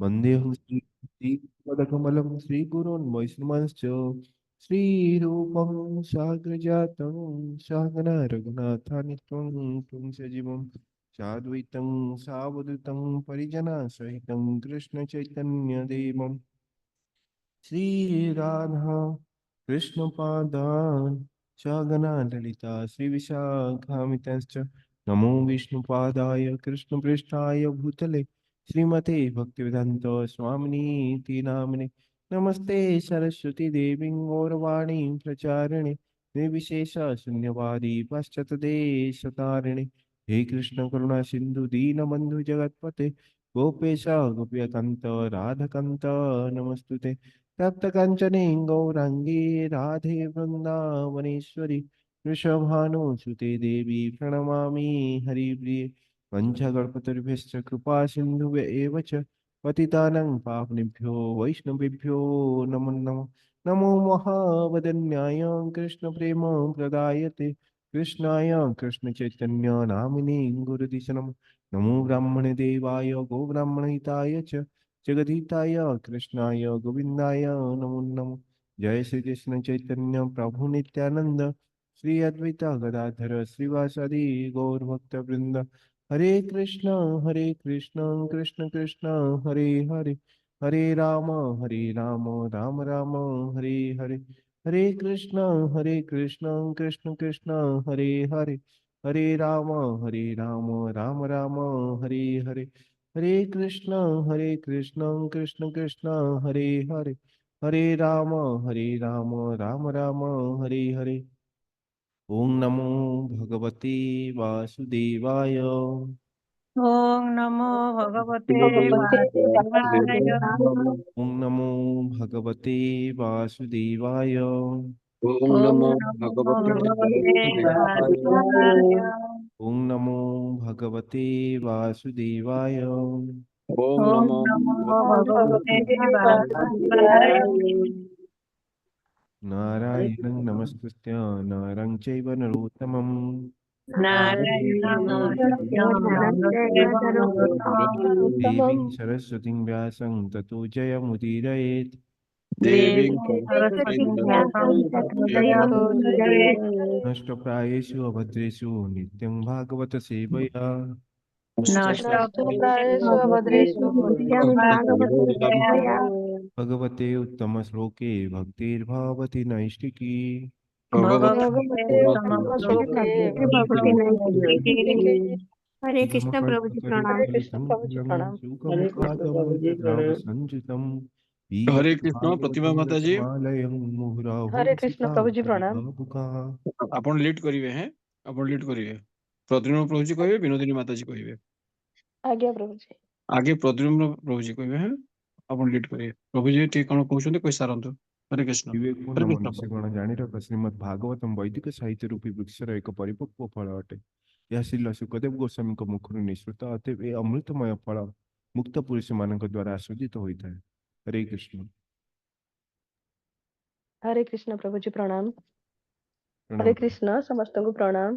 वन्देऽहं श्रीपदकमलं श्रीगुरोन् वैष्णवांश्च श्रीरूपं साग्रजातं सहगना रघुनाथान्वितं तं सजीवं साद्वैतं सावधूतं परिजनसहितं कृष्णचैतन्यदेवं श्रीराधा कृष्णपादान् सगना ललिता श्रीविशाखामितश्च नमो विष्णुपादाय कृष्णपृष्ठाय भूतले श्रीमते भक्तिवेदान्त स्वामिनीति नामिने नमस्ते सरस्वती देवीं गौरवाणीं प्रचारिणे निर्विशेष शून्यवादी पाश्चात्यदेशतारिणे हे कृष्ण करुणा सिंधु दीनबंधु जगत्पते गोपेश गोप्यकान्त राधकान्त नमस्तुते तप्त कांचने गौरांगी राधे वृंदावनेश्वरी वृषभानुसुते देवी प्रणमामि हरिप्रिये वंशगणपतिर्भ्यश्च कृपा सिन्धुभ्य एव च पतितानां पावनेभ्यो वैष्णवेभ्यो नमो नमः नमो महावदन्याय कृष्णप्रेम प्रदायते कृष्णाय कृष्णचैतन्य नामिने गुरुदिशे नमः नमो ब्राह्मण देवाय गो ब्राह्मणहिताय च जगदीताय कृष्णाय गोविंदाय नमो नमः जय श्री कृष्ण चैतन्य प्रभु नित्यानंद श्री अद्वैता गदाधर श्रीवासादि गौर भक्त वृंद हरे कृष्ण कृष्ण कृष्ण हरे हरे हरे राम राम राम हरे हरे हरे कृष्ण कृष्ण कृष्ण हरे हरे हरे राम राम हरे हरे हरे कृष्ण कृष्ण कृष्ण हरे हरे हरे राम राम राम हरे हरे ओम नमो भगवते वासुदेवाय ओम ओम नमो भगवते वासुदेवाय। नमो भगवते वासुदेवाय ओम ओम नमो नमो भगवते भगवते वासुदेवाय। वासुदेवाय। ओम नमो भगवते वासुदेवाय ओम ओम नमो नमो भगवते भगवते वासुदेवाय। वासुदेवाय। नारायणं नमस्कृत्य नरं चैव नरोत्तमं नारायणं नमस्कृत्य नरं चैव नरोत्तमं देवीं सरस्वतीं व्यासं ततो जयमुदीरयेत् देवीं देवीं सरस्वतीं सरस्वतीं व्यासं व्यासं ततो ततो जयमुदीरये। नष्टप्रायेषु अभद्रेषु नित्यं भागवत सेवया नष्टप्रायेषु भद्रेषु नित्यं भागवतं सेवया। भगवते उत्तमश्लोके भक्तिर्भवति नैष्टिकी भगवते उत्तमश्लोके भक्ति नैष्ठिकी। हरे कृष्ण प्रभु जी प्रणाम। सुखमुखादमृतद्रवसंयुतं हरे पिबत कृष्ण प्रतिभा भागवतं माता जी। रसमालयं मुहुरहो हरे कृष्ण सिता प्रभु जी प्रणाम। परिगापुकाः आपण लीड करिवे हैं, आपण लीड करिवे। प्रद्युम्न प्रभु जी कहिवे, विनोदिनी माता जी कहिवे। आज्ञा प्रभु जी। आगे प्रद्युम्न प्रभु जी कहिवे हैं, आपण लीड करिवे। प्रभु जी ठीक कोन कहउछन्ते कहि सारंतु। हरे कृष्ण। हरे विवेकपूर्ण कृष्ण प्रभु। मनुष्यगण ଜାଣିରଖ ଶ୍ରୀମଦ୍ ଭାଗବତମ୍ ବୈଦିକ ସାହିତ୍ୟ ରୂପୀ ବୃକ୍ଷର ଏକ ପରିପକ୍व ଫଳ ଅଟେ। ଏହା ଶ୍ରୀଲ ଶୁକଦେବ ଗୋସ୍ୱାମୀଙ୍କ ମୁଖରୁ ନିଃସୃତ ଅତଏବ ଏ ଅମୃତମୟ ଫଳ ମୁକ୍ତ ପୁରୁଷମାନଙ୍କ ଦ୍ୱାରା ଆସ୍ୱାଦିତ ହୋଇଥାଏ। ହରେ କୃଷ୍ଣ। हरे कृष्ण प्रभु जी प्रणाम। प्रणाम। हरे कृष्ण समस्त को प्रणाम।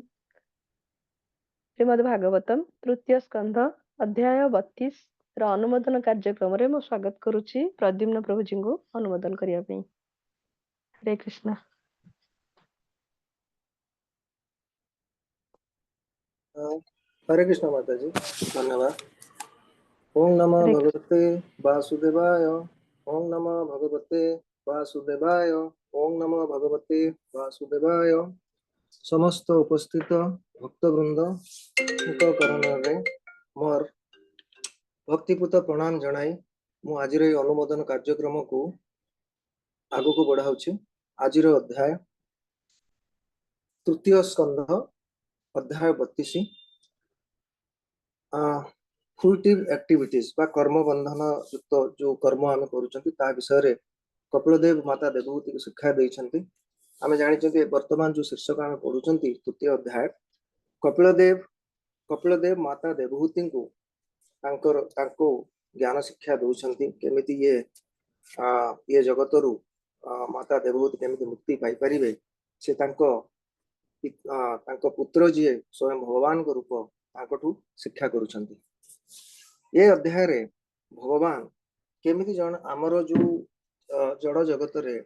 श्रीमद् भागवतम तृतीय स्कंध अध्याय 32 ର ଅନୁମୋଦନ କାର୍ଯ୍ୟକ୍ରମରେ ମୁଁ ସ୍ୱାଗତ କରୁଛି ପ୍ରଦ୍ୟୁମ୍ନ ପ୍ରଭୁଜୀଙ୍କୁ ଅନୁମୋଦନ କରିବା ପାଇଁ। ହରେ କୃଷ୍ଣ। हरे कृष्ण माता जी, धन्यवाद। ओम नमः हरे भगवते वासुदेवाय। ओम नमः भगवते वासुदेवाय। ओम नमः भगवते वासुदेवाय। समस्त उपस्थित भक्तवृंद करणे मोर भक्तिपूत प्रणाम जनाई मु आज अनुमोदन कार्यक्रम को आगु को बढ़ाऊँ। आज अध्याय तृतीय स्कंध अध्याय 32 फ्रुटिव एक्टिविटीज बा कर्म बंधन युक्त जो कर्म आम कर विषय कपिलदेव माता देवहूति को शिक्षा देते। आम जानी वर्तमान जो शीर्षक आम पढ़ुं तृतीय अध्याय कपिलदेव माता देवहूति को ज्ञान शिक्षा दौरान केमी ये जगत रु माता देवहूति केमी मुक्ति पाई से पुत्र जी स्वयं भगवान को रूप शिक्षा करुछंती। ये अध्याय रे भगवान केमिति जण आमर जो जड़ जगत रे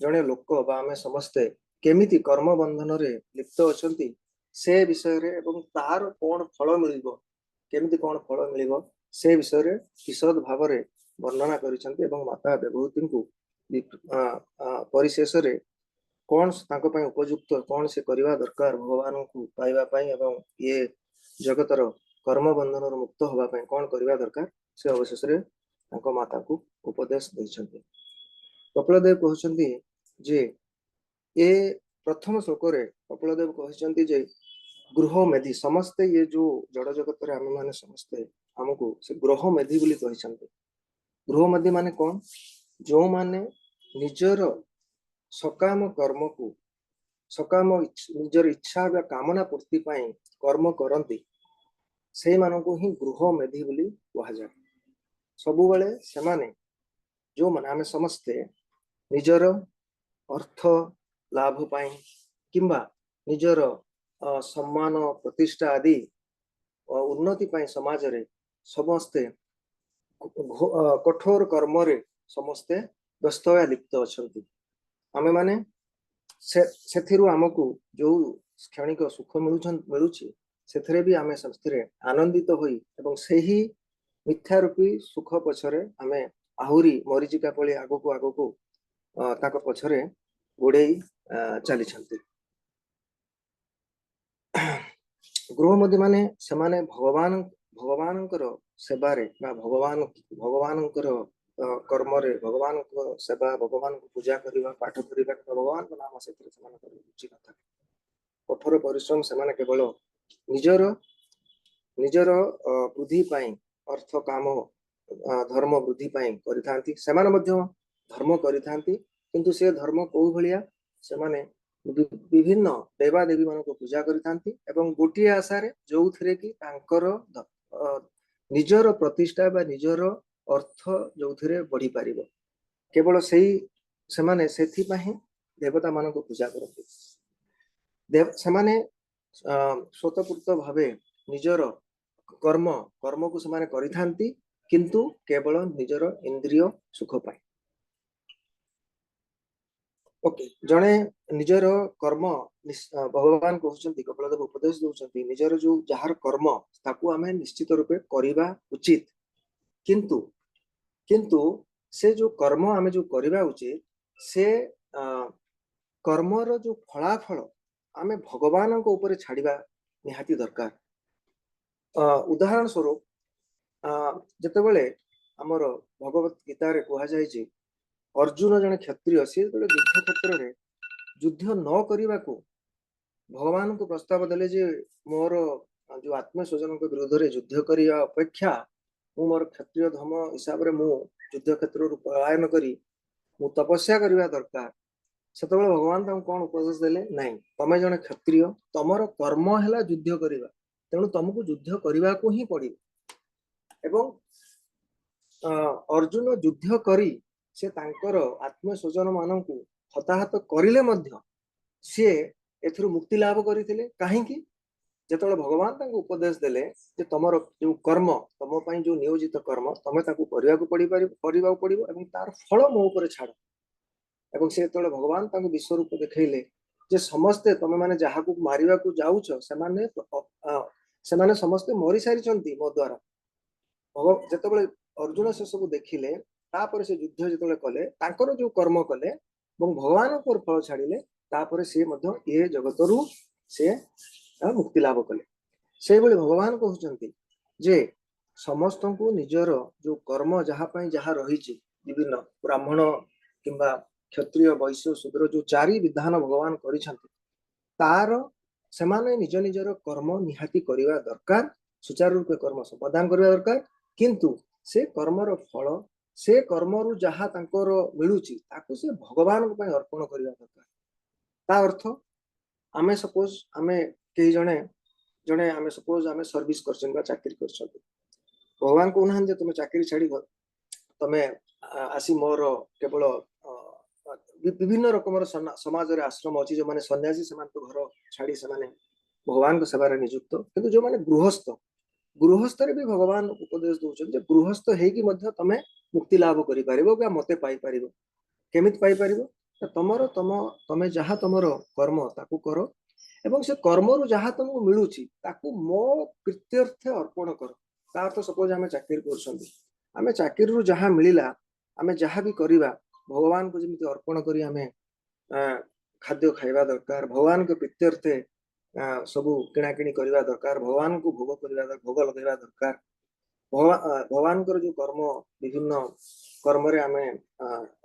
जणे लोक बा आमे समस्ते केमिति कर्म बंधन रे लिप्त अछंती से विषय रे एवं तार कोन फल मिलिबो केमिति कोन फल मिलिबो से विषय रे विशद भाव रे वर्णना करिसंती एवं माता देवहूति को परिशेष रे कौन तांको पय उपयुक्त कौन से करिवा दरकार भगवान को पाइबा पय एवं ये जगतर कर्म बंधन रो मुक्त होबा पय कौन करिवा दरकार से अवशेष रे तांको माता को उपदेश दैछंती। कपिलदेव कहउछंती जे ए प्रथम श्लोक रे कपिलदेव कहउछंती जे गृह मेधि समस्ते ये जो जड़ जगत रे हम माने समस्ते हमको से गृह मेधि बोली कहउछंती। गृह मेधि माने कौन जो माने निजर सकाम कर्म को सकाम निजर इच्छा बा कामना पूर्ति पाई कर्म करंती से मानको ही गृह मेधि बोली कहा जाय। सबु बेले से माने जो माने आमे समस्ते निजर अर्थ लाभ पाई किंबा निजर सम्मान प्रतिष्ठा आदि उन्नति पाई समाज रे समस्ते कठोर कर्म रे समस्ते व्यस्त या लिप्त अछंती। आमे माने सेथिरु हमकु जो क्षणिक सुख मिलुछि सेथरे भी आमे संस्थिरे आनंदित होई एवं सेही मिथ्या रूपी सुख पछरे आमे आहुरी मरीचिका पळी आगो ताको पछरे गोडेई चली छंती। गृह मध्य माने समाने भगवानकर सेवारे बा भगवानकर कर्म रे भगवान को सेवा भगवान को पूजा करबा पाठ करबा भगवान को नाम सेथरे समान कर रुचि कथा कठोर परिश्रम समान केवल निजर वृद्धि पाई अर्थ काम धर्म वृद्धि पाई करिथांती समान मध्य धर्म करिथांती किंतु से धर्म को भलिया समाने विभिन्न देवा देवी मान को पूजा करिथांती एवं गोटिए आशा रे जोउथरे कि तांकर निजर प्रतिष्ठा बा निजर अर्थ जोउथरे बढ़ी पारिबो केवल सेही समाने सेथि पाही देवता मान को पूजा करती देव समाने स्वतःपूर्त भावे निजर कर्म को समाने करिथांती किंतु केवल निजर इंद्रिय सुख पाए। ओके जणे निजर कर्म भगवान कहउछंती कपिलदेव उपदेश दउछंती निजर जो जहार कर्म ताकू आमे निश्चित रूपे करिबा उचित किंतु से जो कर्म आमे जो करिबा उचित से कर्मर जो फलाफल आमे भगवान को ऊपर छाड़िबा निहाती दरकार। उदाहरण स्वरूप जतेबेले हमर भगवत गीता रे कहा जाय जे अर्जुन जने क्षत्रिय से युद्ध क्षेत्र रे युद्ध न करिबा को भगवान को प्रस्ताव देले जे मोर जो आत्म स्वजन के विरुद्ध रे युद्ध करिया अपेक्षा मु मोर क्षत्रिय धर्म हिसाब रे मु युद्ध क्षेत्र रु पलायन करी मु तपस्या करिबा दरकार। सेतबेले भगवान तम कोन उपदेश देले नहीं तमे जने क्षत्रिय तमर कर्म हैला युद्ध करिबा तेणु तुमको युद्ध करिबा को ही पड़िबो एवं अर्जुन युद्ध करी से तांकर आत्म स्वजन मानकु हताहत करिले मध्य से एथरु मुक्ति लाभ करिथिले काहेकि जेतबेले भगवान तांको उपदेश देले जे तमर जो कर्म तम पई जो नियोजित कर्म तमे ताकू करिया को पड़िबो एवं तार फल मो ऊपर छाड़ एवं से जेतबेले भगवान तांको विश्व रूप देखैले जे समस्ते तमे माने जहा को मारिबा को जाउछ सेमाने समस्ते मरि सारी चंती मो द्वारा जेतबेले अर्जुन से सब देखिले तापर से युद्ध जेतबेले कले तांकर जो कर्म कले एवं भगवान पर फल छाड़िले तापर से मध्य ए जगतरु से मुक्ति लाभ कले से बळे भगवान कहउचंती जे समस्त को निजर जो कर्म जहा पई जहा रहिछि विभिन्न ब्राह्मण किंबा क्षत्रिय वैश्य शूद्र जो चारि विधान भगवान करिसंती तार सेमाने निज निजर कर्म निहाती करिवा दरकार सुचारू रूपे कर्म समाधान करिवा दरकार किंतु से कर्मर फल से कर्मरु जहा तांकर मिलुछि ताकू से भगवान को पई अर्पण करिवा दरकार। ता अर्थ आमे सपोज आमे के जने आमे सपोज आमे सर्विस करछन बा चाकरी करछन भगवान को उन्हान जे तुम चाकरी छाड़ी तमे आसी मोर केवल विभिन्न रकम समाज रे आश्रम अछि जो माने सन्यासी समान तो घर छाड़ी से माने भगवान को सेवा रे नियुक्त किंतु जो माने गृहस्थ रे भी भगवान उपदेश दउछन जे गृहस्थ हे कि मध्य तमे मुक्ति लाभ करि परिबो बा मते पाई परिबो केमित पाई परिबो तमरो तमे जहाँ तमरो कर्म ताकू करो एवं से कर्म रु जहाँ तुमको मिलुची ताकू मो प्रीत्यर्थे अर्पण करो तार तो सपोज आमे चाकरी करछंती आमे चाकरी रु जहाँ मिलिला आमे जहाँ भी करिबा भगवान को जेमिति अर्पण करी आमे खाद्य खाइबा दरकार भगवान के प्रीत्यर्थे सबु किणाकिणी करवा दरकार भगवान को भोग करवा भोग लगेवा दरकार भगवान कर जो कर्म विभिन्न कर्म रे आमे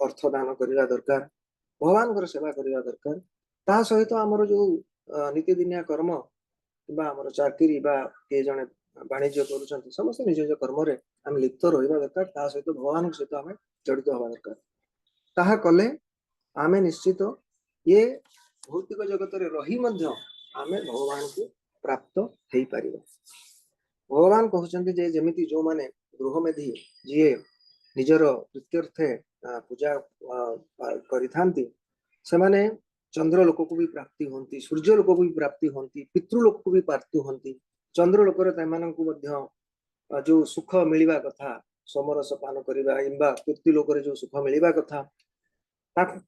अर्थ दान करवा दरकार भगवान कर सेवा करवा दरकार ता सहित हमर जो नीतिदिनिया कर्म कि हमर चाकरी बा के जने वाणिज्य करूछंती समस्त निज निज कर्म रे आमे लिप्त रहिबा दरकार ता सहित भगवान के सहित आमे जड़ित होबा दरकार ताहा कले आमे निश्चित ये भौतिक जगत रे रही मध्य आमे भगवान को प्राप्त हेई परिबा भगवान कहउछंती जे जेमिति जो माने गृहमेधी जिए निजर प्रीत्यर्थे पूजा करिथांती से माने चंद्र लोक को भी प्राप्ति होंती सूर्य लोक को भी प्राप्ति होंती पितृ लोक को भी प्राप्ति होंती चंद्र लोक रे तैमान को मध्य जो सुख मिलिबा कथा समरस पान करिबा इम्बा पृथ्वी लोक रे जो सुख मिलिबा कथा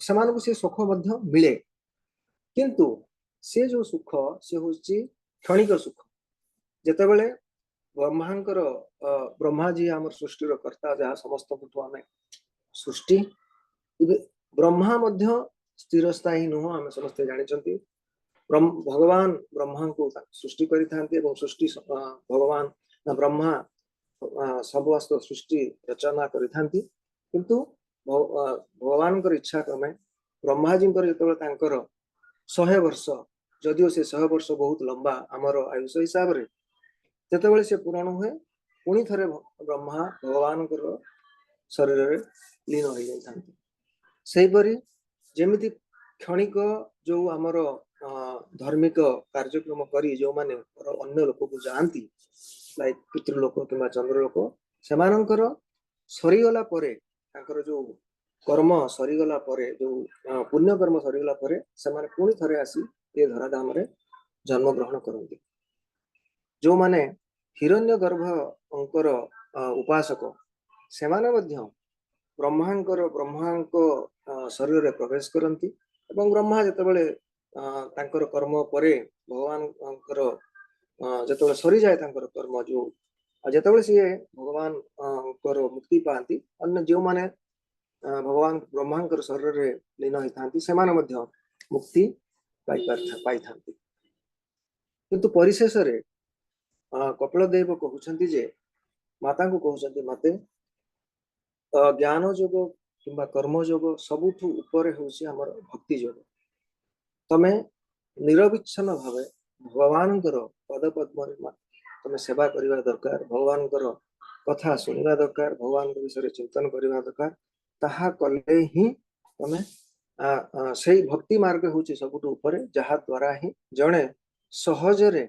समान को से सुख मध्य मिले किंतु से जो सुख से होची क्षणिक सुख जेते बेले ब्रह्मांकर ब्रह्मा जी हमर सृष्टि रो कर्ता जहा समस्त कुछ हमें सृष्टि ब्रह्मा मध्य स्थिर स्थायी नुह आम समस्त जानी भगवान ब्रह्मा को सृष्टि करिथांती एवं सृष्टि भगवान ब्रह्मा समस्त सृष्टि रचना करिथांती किंतु भगवान कर इच्छा क्रमे ब्रह्मा जी जो 100 वर्ष जदिओ से 100 वर्ष बहुत लंबा आमर आयुष हिसाब रे जेतेबेले से पूरण हुए पुणी थरे ब्रह्मा भगवान शरीर रे लीन हो जाइथांती सेहीपरि जेमिति क्षणिक जो आमर धार्मिक कार्यक्रम करी जो माने अन्य लोक को जानती लाइक पितृलोक किंबा चंद्रलोक सेमानंकर सरीगला परे तांकर जो कर्म सरीगला परे जो पुण्य कर्म सरीगला परे सेमाने पुणी थरे आसी ये धराधाम रे जन्म ग्रहण करती जो माने हिरण्यगर्भ अंकर उपासक सेमाने मध्य ब्रह्मांक शरीर रे प्रवेश करती एवं ब्रह्मा जेतेबेले तांकर कर्म परे भगवान जेतेबेले सरी जाए तांकर कर्म जो जेतेबेले से भगवान मुक्ति पाती अन्य जो माने भगवान ब्रह्मांकर शरीर रे लीन होइथांती सेमाने मध्य मुक्ति पाइथांती किंतु परिशेष रे कपिलदेव कहउछंती जे माता को कहउछंती मते ज्ञान योग किंबा कर्म योग सबुठु ऊपर होउछि हमर भक्ति योग तमे निरविच्छन भावे भगवान पद पद्म तमे सेवा करिवा दरकार भगवान कथा सुनिवा दरकार भगवान विषय चिंतन करिवा दरकार ताहा कले ही तमे सेही भक्ति मार्ग होउछि सबुठु ऊपर जहा द्वारा ही जणे सहज रे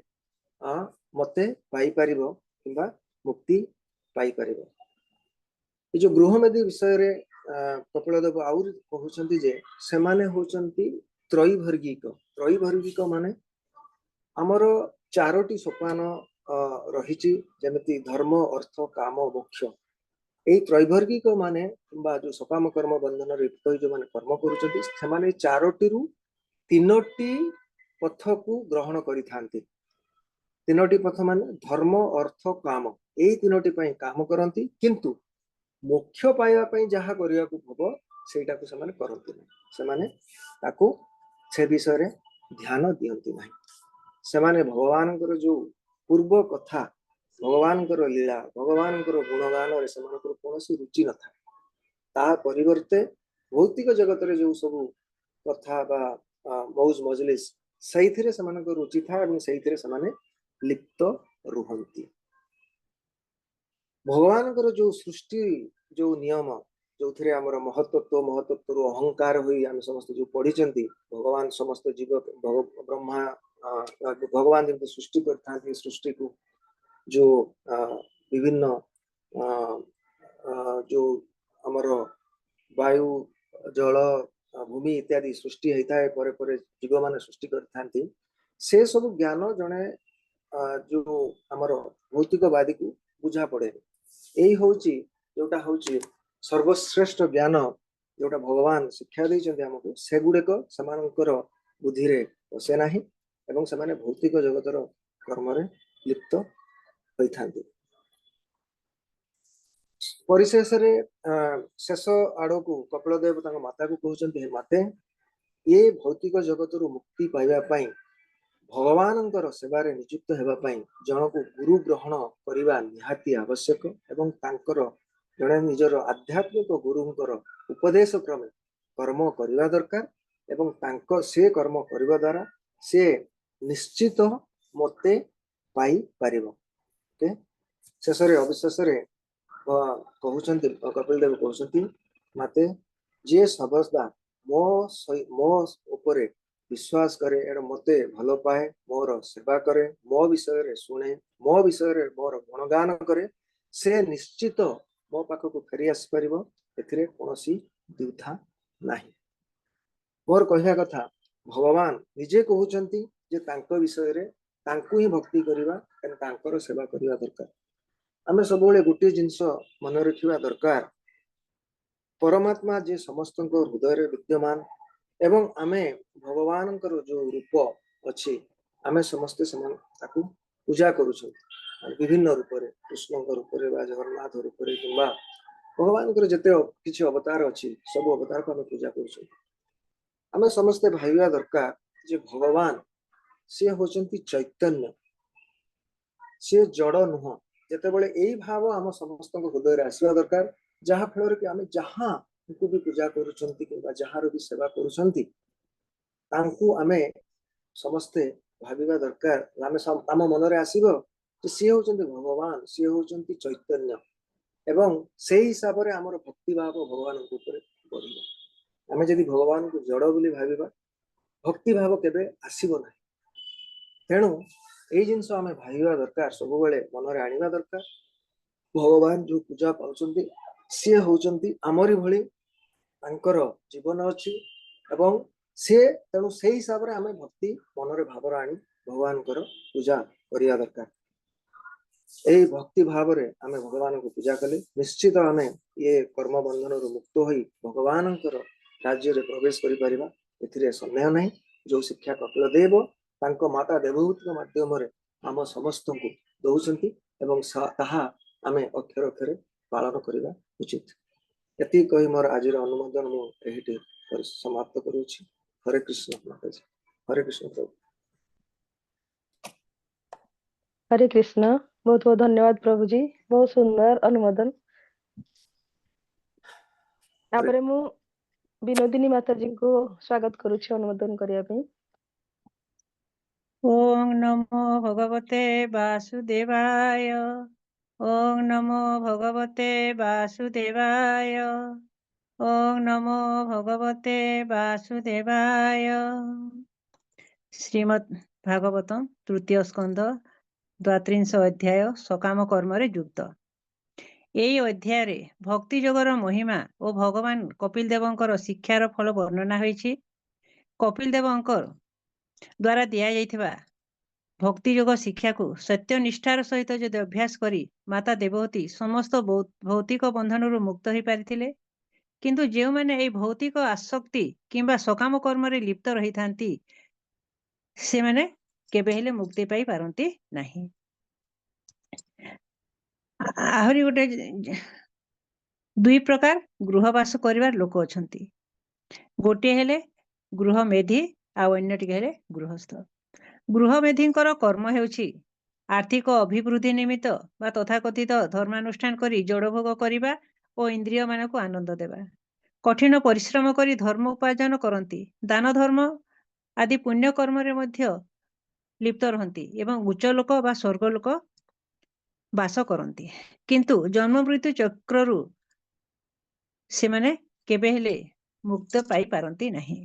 मते पाई परिबो किंबा मुक्ति पाई परिबो ये जो गृहमेधी विषय रे कपिलदेव आउर कहउछंती जे सेमाने होउछंती त्रैवर्गिक माने हमर चारोटी सोपान रहिछि जेमिति धर्म अर्थ काम मोक्ष एई त्रैवर्गिक माने बा जो सकाम कर्म बंधन रे जो माने कर्म करूछंती सेमाने चारोटी रु तीनोटी पथ को ग्रहण करिथांती तीनोटी पथ माने धर्म अर्थ काम एई तीनोटी पई काम करंती किंतु मोक्ष पाइबा पई जहा करिया को हबो सेटा को समान करंती नै समाने ताको से विषय रे ध्यान दियंती नै समाने भगवान कर जो पूर्व कथा भगवान कर लीला भगवान कर गुणगान रे समान कर कोनोसी रुचि न था ता परिवर्ते भौतिक जगत रे जो सब कथा बा मौज मजलिस सहीथिरे समान को रुचि था एवं सहीथिरे समान लिप्त रुहंती भगवान कर जो सृष्टि जो नियम जो थे आमर महत्त्व अहंकार हुई आम समस्त जो पढ़ी भगवान समस्त जीव ब्रह्मा भगवान जब सृष्टि करते सृष्टि को जो विभिन्न जो आमर वायु जल भूमि इत्यादि सृष्टि होता है परे परे जीव मान सृष्टि करते से सब ज्ञान जड़े जो आमर भौतिकवादी को बुझा पड़े यही हूँ जोटा हूँ सर्वश्रेष्ठ ज्ञान जोटा भगवान शिक्षा देइछन्ति हमको सेगुडेक समानकर बुद्धि रे बसे नाही एवं समाने भौतिक जगतर कर्म रे लिप्त होइथांती। परिशेष रे शेष आड़ को कपिल देव तांको माता को कहउछन्ति हे माते ये भौतिक जगतरु मुक्ति पाइबा पई भगवानंकर सेवारे नियुक्त हेबा पई जनक गुरु ग्रहण करिबा निहाती आवश्यक एवं तांकर जणे निजर आध्यात्मिक गुरुंकर उपदेश क्रमे कर्म करिबा दरकार एवं तांको से कर्म करिबा द्वारा से निश्चित मते पाई परिबो। ओके शेषरे अविशेषरे कहउछन्ति कपिल देव कहउछन्ति माते जे सबसदा मो ऊपर विश्वास करे एवं मते भलो पाए मोर सेवा करे मो विषय रे सुने मो विषय रे मोर गुणगान करे से निश्चित मो पाखक फेरी आसी परिबो एथिरे कोनोसी द्विधा नाही। मोर कहया कथा भगवान निजे कहउछन्ति जे तांको विषय रे तांको ही भक्ति करिबा एवं तांकर सेवा करिबा दरकार। आमे सबोले गोटे जिंस मन रखिबा दरकार परमात्मा जे समस्त हृदय रे विद्यमान एवं आमे भगवान जो रूप अच्छी आमे समस्ते समान ताकू पूजा करूछन विभिन्न रूप रे कृष्ण रूप रे बा जगन्नाथ रूप रे किंबा भगवान जते किछि अवतार अच्छी सब अवतार को आमे पूजा करूछन। आमे समस्ते भाईबा दरकार जे भगवान से होचंती चैतन्य से जड़ नुह जते बेले एई भाव आम समस्त हृदय रे आसीबा दरकार जहा फल कि आमे जहां को भी पूजा करूछंती किंबा जहार भी सेवा करूछंती तांकु आमे समस्ते भाबिबा दरकार आमे आम मन रे आसीबो जे से होचंती भगवान से होचंती चैतन्य एवं से हिसाब रे हमर भक्ति भाव भगवान को ऊपर बढ़िबो। आमे जदि भगवान को जड़ बोली भाबिबा भक्ति भाव केबे आसीबो नाही। तेणु एई जिंस आमे भाबिबा दरकार सब बेले मन रे आनिबा दरकार भगवान जो पूजा पाउछंती से होचंती आमरी भली तांकर जीवन अच्छी एवं से तेणु से हिसाब रे आमे भक्ति मन रे भाव आनी भगवान कर पूजा करिया दरकार। एई भक्ति भाव रे आमे भगवान को पूजा कले निश्चित आमे ये कर्म बंधन रु मुक्त होई भगवान कर राज्य रे प्रवेश करि परिबा एथिरे संदेह नहीं। जो शिक्षा कपिल देव तांको माता देवहूति के माध्यम रे आम समस्त को दउछंती एवं ताहा आमे अक्षर अक्षर पालन करिबा उचित। एति कहि मोर आजिर अनुमोदन मु एहिटे समाप्त करूछि। हरे कृष्ण माताजी हरे कृष्ण प्रभु। हरे कृष्ण। बहुत बहुत धन्यवाद प्रभु जी, बहुत सुंदर अनुमोदन। तापरे मु विनोदिनी माता जी को स्वागत करूछि अनुमोदन करिया पे। ओम नमो भगवते वासुदेवाय ओम नमो भगवते वासुदेवाय ओम नमो भगवते वासुदेवाय। श्रीमद् भागवतम तृतीय स्कंध 32 अध्याय सकाम कर्म रे युक्त। एई अध्याय रे भक्ति जोगर महिमा और भगवान कपिल देवंकर शिक्षार फल वर्णना होइछि। कपिल देवंकर द्वारा दिया जाइथिबा भक्ति योग शिक्षा को सत्य निष्ठार सहित जदि अभ्यास करी माता देवहूति समस्त भौतिक बंधन मुक्त हो पारिथिले, किंतु जो माने ए भौतिक आसक्ति किंबा सकाम कर्म रे लिप्त रही थांती से माने केबे हेले मुक्ति पाई पारंती नाही। आहरी गोटे दुई प्रकार गृहवास करिवार लोक अछंती। गोटे हेले गृह मेधी आ अन्यटी हेले गृहस्थ। गृहमेधींकर कर्म हेउछि आर्थिक अभिवृद्धि निमित्त बा तथाकथित धर्मानुष्ठान करी जड़भोग करिबा और इंद्रिय मानक आनंद देवा। कठिन परिश्रम करी धर्म उपार्जन करती, दान धर्म आदि पुण्य कर्म रे मध्य लिप्त रहती एवं उच्च लोक बा स्वर्ग लोक बास करती, किंतु जन्म मृत्यु चक्रु से माने केबे हेले मुक्त पाई पारंती नहीं।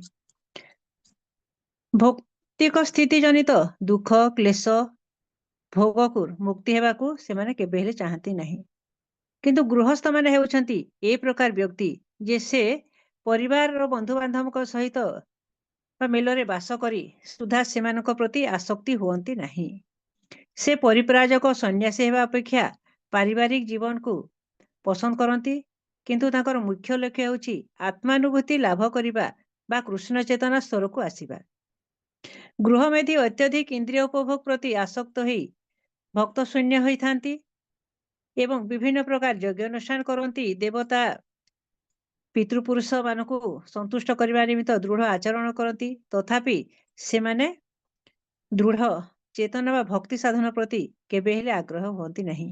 भौतिक स्थिति जनित दुख क्लेश भोग को मुक्ति हेबाकू से माने केबे हेले चाहती नहीं, किंतु गृहस्थ माने हेउछंती ए प्रकार व्यक्ति जे से परिवार और बंधु बांधव सहित मेलरे बास करी सुधा सेमानक प्रति आसक्ति हुअंती नहीं। से परिप्राजक सन्यासी हेबा अपेक्षा पारिवारिक जीवन को पसंद करती, କିନ୍ତୁ ତାଙ୍କର ମୁଖ୍ୟ ଲକ୍ଷ୍ୟ ହେଉଛି ଆତ୍ମାନୁଭୂତି ଲାଭ କରିବା ବା କୃଷ୍ଣ ଚେତନା ସ୍ତରକୁ ଆସିବା। ଗୃହମେଧି ଅତ୍ୟଧିକ ଇନ୍ଦ୍ରିୟ ଉପଭୋଗ ପ୍ରତି ଆସକ୍ତ ହୋଇ ଭକ୍ତ ଶୂନ୍ୟ ହୋଇଥାନ୍ତି ଏବଂ ବିଭିନ୍ନ ପ୍ରକାର ଯଜ୍ଞାନୁଷ୍ଠାନ କରନ୍ତି, ଦେବତା ପିତୃପୁରୁଷ ମାନଙ୍କୁ ସନ୍ତୁଷ୍ଟ କରିବା ନିମିତ୍ତ ଦୃଢ଼ ଆଚରଣ କରନ୍ତି, ତଥାପି ସେମାନେ ଦୃଢ଼ ଚେତନା ବା ଭକ୍ତି ସାଧନ ପ୍ରତି କେବେ ହେଲେ ଆଗ୍ରହ ହୁଅନ୍ତି ନାହିଁ।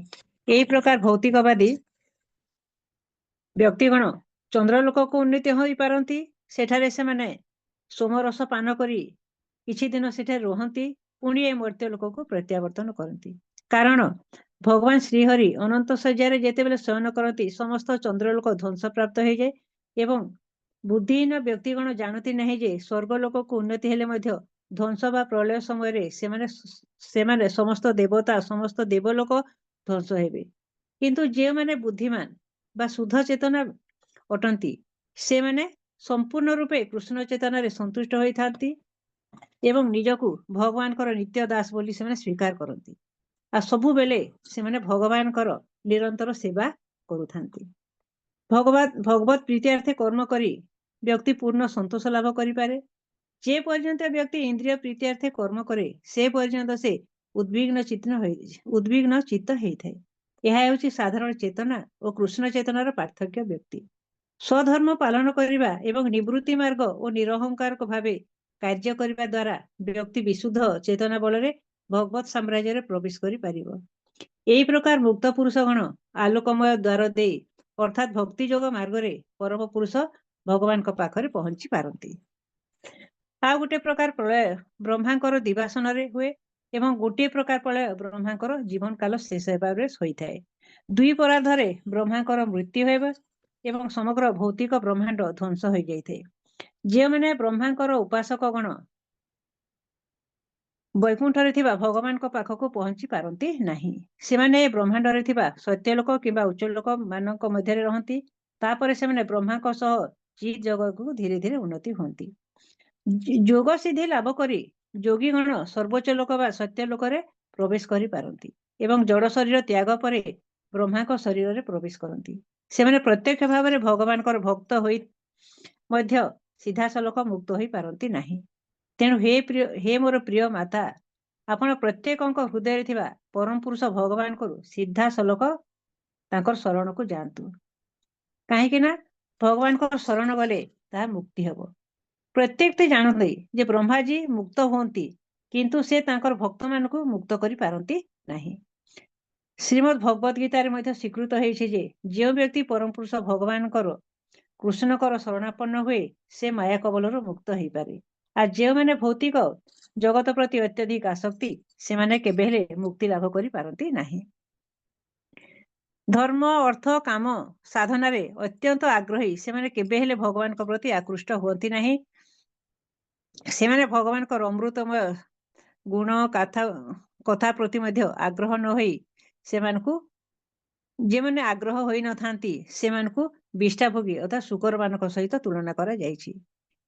ଏହି ପ୍ରକାର ଭୌତିକବାଦୀ ବ୍ୟକ୍ତିଗଣ ଚନ୍ଦ୍ରଲୋକକୁ ଉନ୍ନତି ହୋଇପାରନ୍ତି। ସେଠାରେ ସେମାନେ ସୋମରସ ପାନ କରି କିଛି ଦିନ ସେଠାରେ ରୁହନ୍ତି, ପୁଣି ଏ ମର୍ତ୍ତ୍ୟ ଲୋକକୁ ପ୍ରତ୍ୟାବର୍ତ୍ତନ କରନ୍ତି। କାରଣ ଭଗବାନ ଶ୍ରୀହରି ଅନନ୍ତ ଶଯ୍ୟାରେ ଯେତେବେଳେ ଶୟନ କରନ୍ତି ସମସ୍ତ ଚନ୍ଦ୍ରଲୋକ ଧ୍ୱଂସପ୍ରାପ୍ତ ହୋଇଯାଏ ଏବଂ ବୁଦ୍ଧିହୀନ ବ୍ୟକ୍ତିଗଣ ଜାଣନ୍ତି ନାହିଁ ଯେ ସ୍ୱର୍ଗଲୋକକୁ ଉନ୍ନତି ହେଲେ ମଧ୍ୟ ଧ୍ୱଂସ ବା ପ୍ରଳୟ ସମୟରେ ସେମାନେ ସମସ୍ତ ଦେବତା ସମସ୍ତ ଦେବଲୋକ ଧ୍ୱଂସ ହେବେ। କିନ୍ତୁ ଯେଉଁମାନେ ବୁଦ୍ଧିମାନ ବା ଶୁଦ୍ଧ ଚେତନା ଅଟନ୍ତି ସେମାନେ ସମ୍ପୂର୍ଣ୍ଣ ରୂପେ କୃଷ୍ଣ ଚେତନାରେ ସନ୍ତୁଷ୍ଟ ହୋଇଥାନ୍ତି ଏବଂ ନିଜକୁ ଭଗବାନଙ୍କର ନିତ୍ୟ ଦାସ ବୋଲି ସେମାନେ ସ୍ୱୀକାର କରନ୍ତି। ଆଉ ସବୁବେଳେ ସେମାନେ ଭଗବାନଙ୍କର ନିରନ୍ତର ସେବା କରୁଥାନ୍ତି। ଭଗବତ ପ୍ରୀତ୍ୟାର୍ଥେ କର୍ମ କରି ବ୍ୟକ୍ତି ପୂର୍ଣ୍ଣ ସନ୍ତୋଷ ଲାଭ କରିପାରେ। ଯେ ପର୍ଯ୍ୟନ୍ତ ବ୍ୟକ୍ତି ଇନ୍ଦ୍ରିୟ ପ୍ରୀତ୍ୟାର୍ଥେ କର୍ମ କରେ ସେ ପର୍ଯ୍ୟନ୍ତ ସେ ଉଦ୍ବିଗ୍ନ ଚିତ୍ତ ହେଇଥାଏ। ଏହା ହେଉଛି ସାଧାରଣ ଚେତନା ଓ କୃଷ୍ଣ ଚେତନାର ପାର୍ଥକ୍ୟ। ବ୍ୟକ୍ତି ସ୍ୱଧର୍ମ ପାଳନ କରିବା ଏବଂ ନିବୃତ୍ତି ମାର୍ଗ ଓ ନିରହଙ୍କାର ଭାବେ କାର୍ଯ୍ୟ କରିବା ଦ୍ୱାରା ବ୍ୟକ୍ତି ବିଶୁଦ୍ଧ ଚେତନା ବଳରେ ଭଗବତ ସାମ୍ରାଜ୍ୟରେ ପ୍ରବେଶ କରିପାରିବ। ଏହି ପ୍ରକାର ମୁକ୍ତ ପୁରୁଷ ଗଣ ଆଲୋକମୟ ଦ୍ୱାର ଦେଇ ଅର୍ଥାତ୍ ଭକ୍ତି ଯୋଗ ମାର୍ଗରେ ପରମ ପୁରୁଷ ଭଗବାନଙ୍କ ପାଖରେ ପହଞ୍ଚି ପାରନ୍ତି। ଆଉ ଗୋଟେ ପ୍ରକାର ପ୍ରଳୟ ବ୍ରହ୍ମାଙ୍କର ଦିବାସନରେ ହୁଏ ଏବଂ ଗୋଟିଏ ପ୍ରକାର ପ୍ରଳୟ ବ୍ରହ୍ମାଙ୍କର ଜୀବନ କାଳ ଶେଷ ହେବାରେ ହୋଇଥାଏ। ଦୁଇ ପରାର୍ଦ୍ଧରେ ବ୍ରହ୍ମାଙ୍କର ମୃତ୍ୟୁ ହେବ ଏବଂ ସମଗ୍ର ଭୌତିକ ବ୍ରହ୍ମାଣ୍ଡ ଧ୍ୱଂସ ହୋଇଯାଇଥାଏ। ଯେଉଁମାନେ ବ୍ରହ୍ମାଙ୍କର ଉପାସକ ଗଣ ବୈକୁଣ୍ଠରେ ଥିବା ଭଗବାନଙ୍କ ପାଖକୁ ପହଞ୍ଚି ପାରନ୍ତି ନାହିଁ। ସେମାନେ ବ୍ରହ୍ମାଣ୍ଡରେ ଥିବା ସତ୍ୟଲୋକ କିମ୍ବା ଉଚ୍ଚ ଲୋକ ମାନଙ୍କ ମଧ୍ୟରେ ରହନ୍ତି। ତାପରେ ସେମାନେ ବ୍ରହ୍ମାଙ୍କ ସହ ଚିତ୍ ଜଗତକୁ ଧୀରେ ଧୀରେ ଉନ୍ନତି ହୁଅନ୍ତି। ଯୋଗ ସିଦ୍ଧି ଲାଭ କରି ଯୋଗୀ ଗଣ ସର୍ବୋଚ୍ଚ ଲୋକ ବା ସତ୍ୟ ଲୋକରେ ପ୍ରବେଶ କରିପାରନ୍ତି ଏବଂ ଜଡ଼ ଶରୀର ତ୍ୟାଗ ପରେ ବ୍ରହ୍ମାଙ୍କ ଶରୀରରେ ପ୍ରବେଶ କରନ୍ତି। ସେମାନେ ପ୍ରତ୍ୟକ୍ଷ ଭାବରେ ଭଗବାନଙ୍କର ଭକ୍ତ ହୋଇ ମଧ୍ୟ ସିଧାସଳଖ ମୁକ୍ତ ହୋଇପାରନ୍ତି ନାହିଁ। ତେଣୁ ହେ ମୋର ପ୍ରିୟ ମାତା, ଆପଣ ପ୍ରତ୍ୟେକଙ୍କ ହୃଦୟରେ ଥିବା ପରମ ପୁରୁଷ ଭଗବାନଙ୍କୁ ସିଧାସଳଖ ତାଙ୍କର ଶରଣକୁ ଯାଆନ୍ତୁ। କାହିଁକି ନା ଭଗବାନଙ୍କ ଶରଣ ଗଲେ ତାହା ମୁକ୍ତି ହେବ। ପ୍ରତ୍ୟେକଟି ଜାଣନ୍ତି ଯେ ବ୍ରହ୍ମାଜୀ ମୁକ୍ତ ହୁଅନ୍ତି କିନ୍ତୁ ସେ ତାଙ୍କର ଭକ୍ତମାନଙ୍କୁ ମୁକ୍ତ କରିପାରନ୍ତି ନାହିଁ। ଶ୍ରୀମଦ୍ ଭଗବତ ଗୀତାରେ ମଧ୍ୟ ସ୍ୱୀକୃତ ହେଇଛି ଯେ ଯେଉଁ ବ୍ୟକ୍ତି ପରମ ପୁରୁଷ ଭଗବାନଙ୍କର କୃଷ୍ଣଙ୍କର ଶରଣାପନ୍ନ ହୁଏ ସେ ମାୟା କବଳରୁ ମୁକ୍ତ ହେଇପାରେ। ଆଉ ଯେଉଁମାନେ ଭୌତିକ ଜଗତ ପ୍ରତି ଅତ୍ୟଧିକ ଆସକ୍ତି ସେମାନେ କେବେ ହେଲେ ମୁକ୍ତି ଲାଭ କରିପାରନ୍ତି ନାହିଁ। ଧର୍ମ ଅର୍ଥ କାମ ସାଧନାରେ ଅତ୍ୟନ୍ତ ଆଗ୍ରହୀ ସେମାନେ କେବେ ହେଲେ ଭଗବାନଙ୍କ ପ୍ରତି ଆକୃଷ୍ଟ ହୁଅନ୍ତି ନାହିଁ। ସେମାନେ ଭଗବାନଙ୍କର ଅମୃତମୟ ଗୁଣ କଥା ପ୍ରତି ମଧ୍ୟ ଆଗ୍ରହ ନ ହୋଇ ଯେଉଁମାନେ ଆଗ୍ରହ ହୋଇନଥାନ୍ତି ସେମାନଙ୍କୁ ବିଷ୍ଠାଭୋଗୀ ଅର୍ଥାତ୍ ଶୂକର ମାନଙ୍କ ସହିତ ତୁଳନା କରାଯାଇଛି।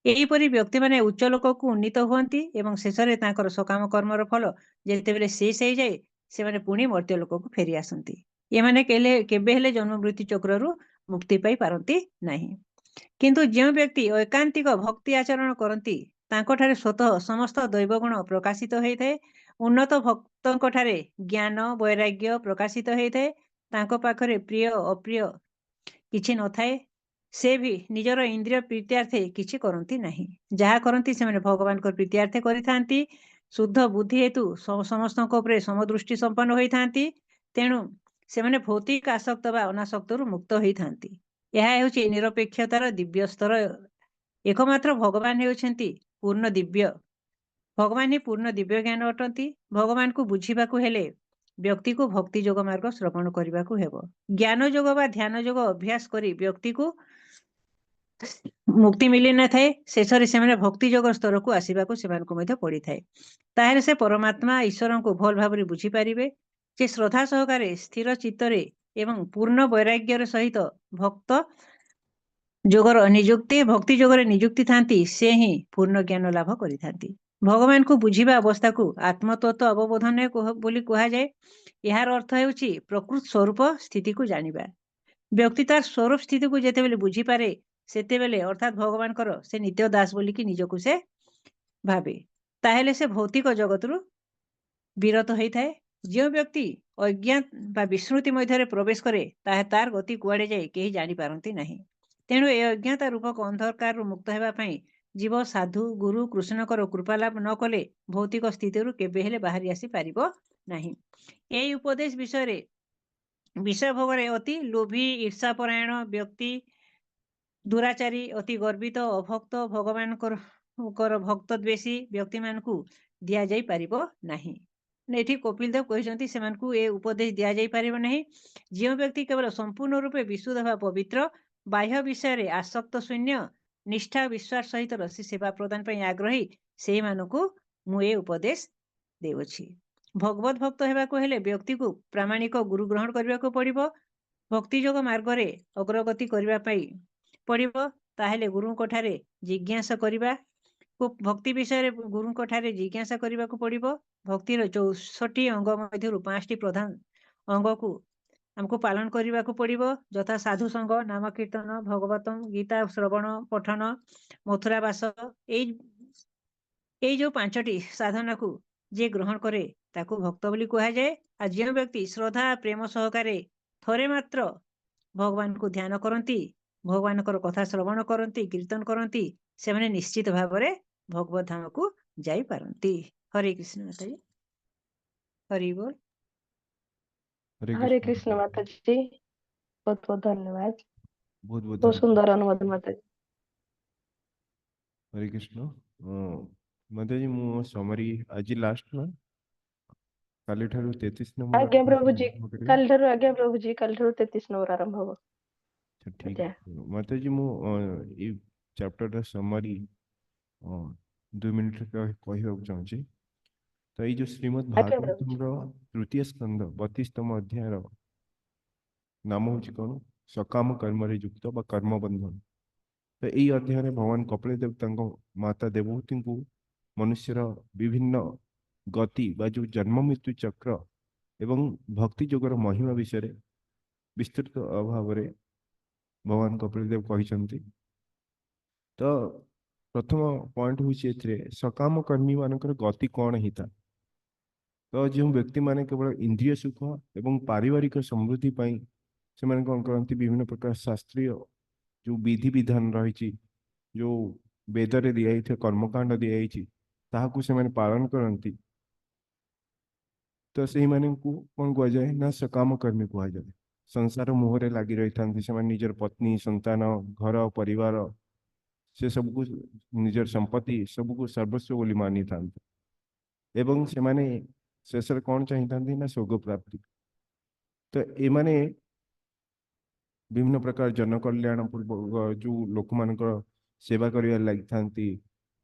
ଏହିପରି ବ୍ୟକ୍ତିମାନେ ଉଚ୍ଚ ଲୋକକୁ ଉନ୍ନୀତ ହୁଅନ୍ତି ଏବଂ ଶେଷରେ ତାଙ୍କର ସକାମ କର୍ମର ଫଳ ଯେତେବେଳେ ଶେଷ ହେଇଯାଏ ସେମାନେ ପୁଣି ମର୍ତ୍ତ୍ୟ ଲୋକକୁ ଫେରି ଆସନ୍ତି। ଏମାନେ କେବେ ହେଲେ ଜନ୍ମ ମୃତ୍ୟୁ ଚକ୍ରରୁ ମୁକ୍ତି ପାଇ ପାରନ୍ତି ନାହିଁ। କିନ୍ତୁ ଯେଉଁ ବ୍ୟକ୍ତି ଐକାନ୍ତିକ ଭକ୍ତି ଆଚରଣ କରନ୍ତି ତାଙ୍କଠାରେ ସ୍ୱତଃ ସମସ୍ତ ଦୈବଗୁଣ ପ୍ରକାଶିତ ହୋଇଥାଏ। ଉନ୍ନତ ଭକ୍ତଙ୍କ ଠାରେ ଜ୍ଞାନ ବୈରାଗ୍ୟ ପ୍ରକାଶିତ ହୋଇଥାଏ। ତାଙ୍କ ପାଖରେ ପ୍ରିୟ ଅପ୍ରିୟ କିଛି ନଥାଏ। ସେ ବି ନିଜର ଇନ୍ଦ୍ରିୟ ପ୍ରୀତ୍ୟାର୍ଥେ କିଛି କରନ୍ତି ନାହିଁ। ଯାହା କରନ୍ତି ସେମାନେ ଭଗବାନଙ୍କ ପ୍ରୀତ୍ୟାର୍ଥେ କରିଥାନ୍ତି। ଶୁଦ୍ଧ ବୁଦ୍ଧି ହେତୁ ସମସ୍ତଙ୍କ ଉପରେ ସମଦୃଷ୍ଟି ସମ୍ପନ୍ନ ହୋଇଥାନ୍ତି। ତେଣୁ ସେମାନେ ଭୌତିକ ଆସକ୍ତ ବା ଅନାସକ୍ତରୁ ମୁକ୍ତ ହୋଇଥାନ୍ତି। ଏହା ହେଉଛି ନିରପେକ୍ଷତାର ଦିବ୍ୟ ସ୍ତର। ଏକମାତ୍ର ଭଗବାନ ହେଉଛନ୍ତି ପୂର୍ଣ୍ଣ ଦିବ୍ୟ। ଭଗବାନ ହିଁ ପୂର୍ଣ୍ଣ ଦିବ୍ୟ ଜ୍ଞାନ ଅଟନ୍ତି। ଭଗବାନଙ୍କୁ ବୁଝିବାକୁ ହେଲେ ବ୍ୟକ୍ତିକୁ ଭକ୍ତି ଯୋଗ ମାର୍ଗ ଶ୍ରବଣ କରିବାକୁ ହେବ। ଜ୍ଞାନ ଯୋଗ ବା ଧ୍ୟାନ ଯୋଗ ଅଭ୍ୟାସ କରି ବ୍ୟକ୍ତିକୁ ମୁକ୍ତି ମିଳିନଥାଏ। ଶେଷରେ ସେମାନେ ଭକ୍ତି ଯୋଗ ସ୍ତରକୁ ଆସିବାକୁ ସେମାନଙ୍କୁ ମଧ୍ୟ ପଡ଼ିଥାଏ। ତାହେଲେ ସେ ପରମାତ୍ମା ଈଶ୍ୱରଙ୍କୁ ଭଲ ଭାବରେ ବୁଝିପାରିବେ। ଯେ ଶ୍ରଦ୍ଧା ସହକାରେ ସ୍ଥିର ଚିତ୍ତରେ ଏବଂ ପୂର୍ଣ୍ଣ ବୈରାଗ୍ୟର ସହିତ ଭକ୍ତି ଯୋଗରେ ନିଯୁକ୍ତି ଥାନ୍ତି ସେ ହିଁ ପୂର୍ଣ୍ଣ ଜ୍ଞାନ ଲାଭ କରିଥାନ୍ତି। ଭଗବାନଙ୍କୁ ବୁଝିବା ଅବସ୍ଥାକୁ ଆତ୍ମତତ୍ତ୍ୱ ଅବବୋଧନ ବୋଲି କୁହାଯାଏ। ଏହାର ଅର୍ଥ ହେଉଛି ପ୍ରକୃତ ସ୍ୱରୂପ ସ୍ଥିତିକୁ ଜାଣିବା। व्यक्ति तार स्वरूप स्थिति को जेतेबेले बुझी पारे सेतेबेले अर्थात भगवानकर से नित्य दास बोलिकी निजकु से भावे ताहेले से भौतिक जगतरु विरत होइथाए। जो व्यक्ति अज्ञात बा विस्मृति मध्य प्रवेश करे ताहे तार गति कुआड़े जाए केही जानी पारंती नहीं। तेणु ए अज्ञाता रूपक अंधकार मुक्त हेबा पई जीव साधु गुरु कृष्णकर कृपा लाभ न कले भौतिक स्थितिरु केबे हेले बाहरी आसी पारिबो नहीं। एई उपदेश विषय भोगरे अति लोभी ईर्षापरायण व्यक्ति दुराचारी अति गर्वित अभक्त भगवान भक्त द्वेषी व्यक्ति मानकु दिया जाई पारिबो नहीं। एठी कपिल देव कहते सेमानकु ए उपदेश दिया जाई पारिबो नहीं। जो व्यक्ति केवल संपूर्ण रूपे विशुद्ध बा पवित्र बाह्य विषय रे आसक्त शून्य निष्ठा विश्वास सहित रसी सेवा प्रदान पई आग्रही सेही मानकु मु ए उपदेश देउछि। भगवत भक्त हेबाकु हेले व्यक्ति को प्रामाणिक गुरु ग्रहण करबाकु पड़िबो। भक्ति जोग मार्ग रे अग्रगति करबा पई पड़िबो ताहेले गुरुଙ୍କ ठारे जिज्ञासा करिबा भक्ति विषय रे गुरुଙ୍କ ठारे जिज्ञासा करबाकु पड़िबो। भक्तिर 64 अंग मध्यरु 5टी प्रधान अंग को हमको पालन करबाकु पड़िबो यथा साधु संग नाम कीर्तन भगवतम गीता श्रवण पठन मथुरावास एई जो 5टी साधना को जे ग्रहण करे ताकू भक्त बोली कहा जाए। आ जो व्यक्ति श्रद्धा प्रेम सहकारे थरे मात्र भगवान को ध्यान करती भगवान कथा श्रवण करती कीर्तन करती से माने निश्चित भाव में भगवत धाम को जाई पारंती। हरे कृष्ण माता जी हरि बोल। हरे कृष्ण माता जी बहुत बहुत धन्यवाद बहुत बहुत बहुत धन्यवाद। सुंदर अनुवाद माता जी। हरे कृष्ण। माता जी मु समरी आज लास्ट ना काली ठारू 33 नंबर आज्ञा प्रभु जी आरंभ करिवे। काली ठारू आज्ञा प्रभु जी काली ठारू 33 नंबर आरंभ हो। अच्छा ठीक आज्ञा। माता जी मु ए चैप्टर रा समरी 2 मिनिट कहबा चाहूची। तो ये जो श्रीमद् आज्ञा प्रभु भागवतम जी। रो तृतीय स्कंद 32तम अध्याय रो नाम होची कोन सकाम कर्म रे युक्त बा कर्म बंधन। तो यही अध्याय रे भगवान कपिल देव तांको माता देवहूति को मनुष्यर विभिन्न गति बा जो जन्म मृत्यु चक्र एवं भक्ति जोगर महिमा विषय रे विस्तृत अभाव रे भगवान कपिल देव कहिसंती। तो प्रथम पॉइंट होची एथरे सकाम कर्मी मानकर गति कोन हिता। तो जो व्यक्ति माने केवल इंद्रिय सुख एवं पारिवारिक समृद्धि पाई से माने कौन करती विभिन्न प्रकार शास्त्रीय जो विधि विधान रही जो वेद रे दिया कर्मकांड दिखाई ताहाकू से माने पालन करती। तो से माने को कौन कह जाए ना सकाम कर्मी कह जाए। संसार मुहरे लगी रही था निजर पत्नी संतान घर परिवार से सबको निजर संपत्ति सबको सर्वस्व बोली मानी था एवं से माने शेष कौन चाहिए ना स्वर्ग प्राप्ति। तो ये माने विभिन्न प्रकार जन कल्याण पूर्वक जो लोक मान सेवा कर लगी था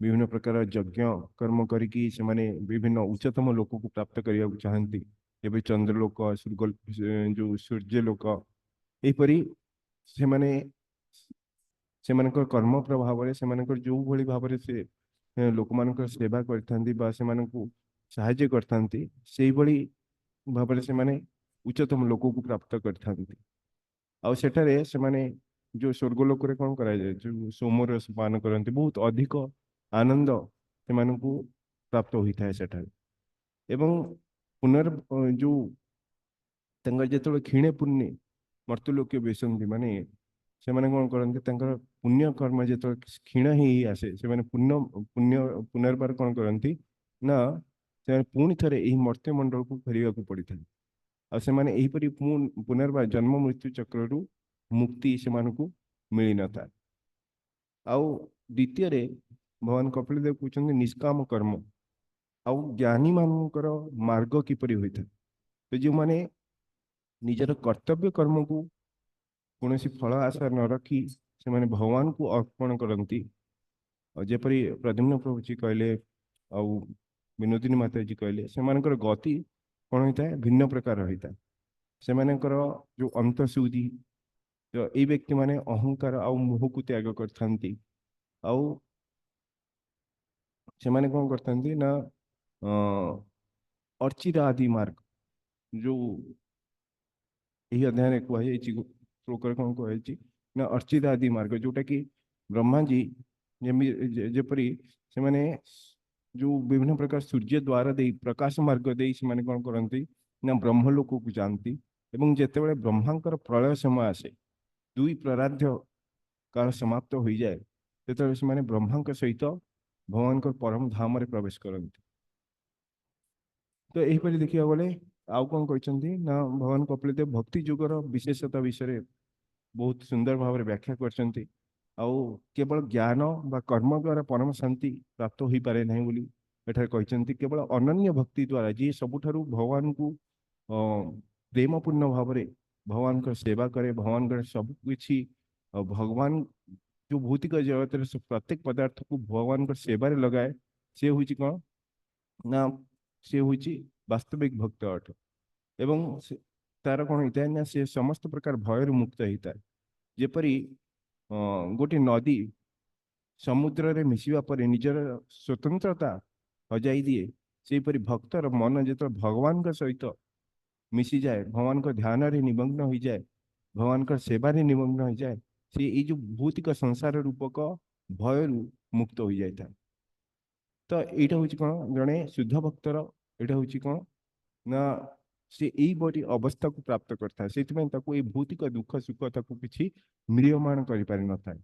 विभिन्न प्रकार यज्ञ कर्म करिकी से माने विभिन्न उच्चतम लोक को प्राप्त करने को चाहती एवं चंद्रलोक स्वर्ग जो सूर्यलोक यहपरी से माने कर्म प्रभाव से जो भली भाव से लोक मान सेवा कर साहाय्य करथांती से भली भाव से माने उच्चतम लोक को प्राप्त करथांती। आउ सेठारे से माने जो स्वर्गलोक रे कौन करा जाए जो सोमर पान करती बहुत अधिक आनंद से मानकु प्राप्त होता है सेठारे। एवं पुनर् जो तंगर जेतोले क्षीणे पुण्य मर्त्यलोके बेसंती माने से माने कौन करते तंकर पुण्य कर्म जेतो क्षीण ही आसे से माने पुण्य पुण्य पुनर्बार कौन करती ना से पुणी थरे यही मर्त्य मंडल को फेरिया को पड़ी था। आ से माने एहीपरि पुनर्बार जन्म मृत्यु चक्रु मुक्ति से मानकु मिली न था। आउ द्वितीय रे भगवान कपिल देव कहते निष्काम कर्म आउ ज्ञानी मानकर मार्ग किपरि होता। तो जो माने निजर कर्तव्य कर्म को कौन फल आशा न रखी से माने भगवान को अर्पण करती जेपरी प्रद्युम्न प्रभु जी कहले आउ विनोदिनी माता जी कहले से मानकर गति कौन होता है भिन्न प्रकार होता है। से मानकर जो अंतशुद्धि तो ये व्यक्ति माने अहंकार आउ मोह को त्याग करथांती आउ से माने कौन करथांती ना अर्चिरा आदि मार्ग जो यही अध्याय कहुई ଶ୍ଲୋକରେ କ'ଣ କୁହାଯାଇଛି ନା अर्चित आदि मार्ग जोटा कि ब्रह्मा जी ଯେପରି ସେମାନେ ଯୋଉ ବିଭିନ୍ନ ପ୍ରକାର ସୂର୍ଯ୍ୟ ଦ୍ୱାର ଦେଇ ପ୍ରକାଶ ମାର୍ଗ ଦେଇ ସେମାନେ କ'ଣ କରନ୍ତି ନା ବ୍ରହ୍ମଲୋକକୁ ଯାଆନ୍ତି ଏବଂ ଯେତେବେଳେ ବ୍ରହ୍ମାଙ୍କର ପ୍ରଳୟ ସମୟ ଆସେ ଦୁଇ ପ୍ରାରାଧ୍ୟ କାଳ ସମାପ୍ତ ହୋଇଯାଏ ସେତେବେଳେ ସେମାନେ ବ୍ରହ୍ମାଙ୍କ ସହିତ ଭଗବାନଙ୍କ ପରମ ଧାମରେ ପ୍ରବେଶ କରନ୍ତି। ତ ଏହିପରି ଦେଖିବାକୁ ଗଲେ ଆଉ କ'ଣ କହିଛନ୍ତି ନା ଭଗବାନ କପିଳଦେବ ଭକ୍ତି ଯୁଗର ବିଶେଷତା ବିଷୟରେ ବହୁତ ସୁନ୍ଦର ଭାବରେ ବ୍ୟାଖ୍ୟା କରିଛନ୍ତି। ଆଉ କେବଳ ଜ୍ଞାନ ବା କର୍ମ ଦ୍ୱାରା ପରମ ଶାନ୍ତି ପ୍ରାପ୍ତ ହୋଇପାରେ ନାହିଁ ବୋଲି ଏଠାରେ କହିଛନ୍ତି। କେବଳ ଅନନ୍ୟ ଭକ୍ତି ଦ୍ୱାରା ଯିଏ ସବୁଠାରୁ ଭଗବାନଙ୍କୁ ପ୍ରେମପୂର୍ଣ୍ଣ ଭାବରେ ଭଗବାନଙ୍କର ସେବା କରେ, ଭଗବାନଙ୍କର ସବୁ କିଛି ଭଗବାନ ଯୋଉ ଭୌତିକ ଜଗତରେ ପ୍ରତ୍ୟେକ ପଦାର୍ଥକୁ ଭଗବାନଙ୍କର ସେବାରେ ଲଗାଏ, ସେ ହେଉଛି କ'ଣ ନା ସେ ହେଉଛି ବାସ୍ତବିକ ଭକ୍ତ ଅଟେ। ଏବଂ ତାର କ'ଣ ହେଇଥାଏ ନା ସେ ସମସ୍ତ ପ୍ରକାର ଭୟରୁ ମୁକ୍ତ ହେଇଥାଏ। ଯେପରି ଗୋଟିଏ ନଦୀ ସମୁଦ୍ରରେ ମିଶିବା ପରେ ନିଜର ସ୍ୱତନ୍ତ୍ରତା ହଜାଇ ଦିଏ, ସେହିପରି ଭକ୍ତର ମନ ଯେତେବେଳେ ଭଗବାନଙ୍କ ସହିତ ମିଶିଯାଏ, ଭଗବାନଙ୍କ ଧ୍ୟାନରେ ନିମଗ୍ନ ହୋଇଯାଏ, ଭଗବାନଙ୍କର ସେବାରେ ନିମଗ୍ନ ହୋଇଯାଏ, ସେ ଏଇ ଯୋଉ ଭୌତିକ ସଂସାର ରୂପକ ଭୟରୁ ମୁକ୍ତ ହୋଇଯାଇଥାଏ। ତ ଏଇଟା ହେଉଛି କ'ଣ ଜଣେ ଶୁଦ୍ଧ ଭକ୍ତର ଏଇଟା ହେଉଛି କ'ଣ ନା ସେ ଏଇପରି ଅବସ୍ଥାକୁ ପ୍ରାପ୍ତ କରିଥାଏ। ସେଥିପାଇଁ ତାକୁ ଏଇ ଭୌତିକ ଦୁଃଖ ସୁଖ ତାକୁ କିଛି ମ୍ରିୟମାଣ କରିପାରିନଥାଏ।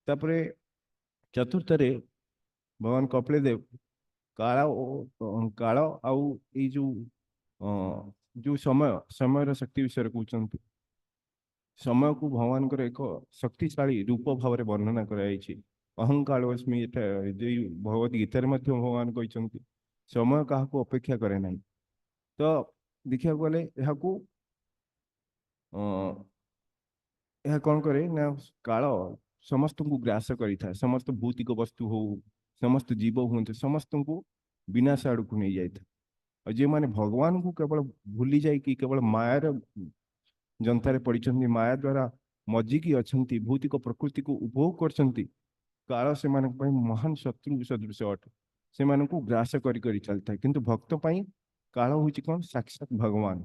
ତାପରେ ଚତୁର୍ଥରେ ଭଗବାନ କପିଳଦେବ କାଳ ଆଉ ଏଇ ଯୋଉ ସମୟର ଶକ୍ତି ବିଷୟରେ କହୁଛନ୍ତି। ସମୟକୁ ଭଗବାନଙ୍କର ଏକ ଶକ୍ତିଶାଳୀ ରୂପ ଭାବରେ ବର୍ଣ୍ଣନା କରାଯାଇଛି। ଅହଂକାଳୋସ୍ମି ଏଟା ଯୋଉ ଭଗବତ ଗୀତାରେ ମଧ୍ୟ ଭଗବାନ କହିଛନ୍ତି ସମୟ କାହାକୁ ଅପେକ୍ଷା କରେ ନାହିଁ। ତ ଦେଖିବାକୁ ଗଲେ ଏହା କ'ଣ କରେ ନା କାଳ ସମସ୍ତଙ୍କୁ ଗ୍ରାସ କରିଥାଏ। ସମସ୍ତ ଭୌତିକ ବସ୍ତୁ ହଉ, ସମସ୍ତ ଜୀବ ହୁଅନ୍ତୁ, ସମସ୍ତଙ୍କୁ ବିନାଶ ଆଡ଼କୁ ନେଇଯାଇଥାଏ। ଆଉ ଯେଉଁମାନେ ଭଗବାନଙ୍କୁ କେବଳ ଭୁଲି ଯାଇକି କେବଳ ମାୟାର ଯନ୍ତାରେ ପଡ଼ିଛନ୍ତି, ମାୟା ଦ୍ୱାରା ମଜିକି ଅଛନ୍ତି, ଭୌତିକ ପ୍ରକୃତିକୁ ଉପଭୋଗ କରୁଛନ୍ତି, କାଳ ସେମାନଙ୍କ ପାଇଁ ମହାନ ଶତ୍ରୁ ସଦୃଶ ଅଟେ। ସେମାନଙ୍କୁ ଗ୍ରାସ କରି କରି ଚାଲିଥାଏ। କିନ୍ତୁ ଭକ୍ତ ପାଇଁ କାଳ ହେଉଛି କ'ଣ ସାକ୍ଷାତ ଭଗବାନ।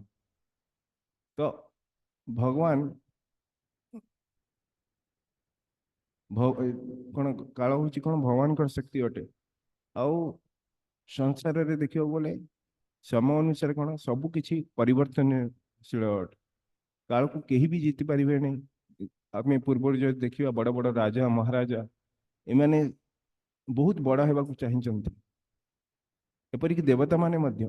ତ ଭଗବାନ କ'ଣ କାଳ ହେଉଛି କ'ଣ ଭଗବାନଙ୍କର ଶକ୍ତି ଅଟେ। ଆଉ ସଂସାରରେ ଦେଖିବାକୁ ଗଲେ ସମୟ ଅନୁସାରେ କ'ଣ ସବୁ କିଛି ପରିବର୍ତ୍ତନଶୀଳ ଅଟେ। କାଳକୁ କେହି ବି ଜିତି ପାରିବେ ନାହିଁ। ଆମେ ପୂର୍ବରୁ ଯଦି ଦେଖିବା ବଡ଼ ବଡ଼ ରାଜା ମହାରାଜା ଏମାନେ ବହୁତ ବଡ଼ ହେବାକୁ ଚାହିଁଛନ୍ତି, ଏପରିକି ଦେବତା ମାନେ ମଧ୍ୟ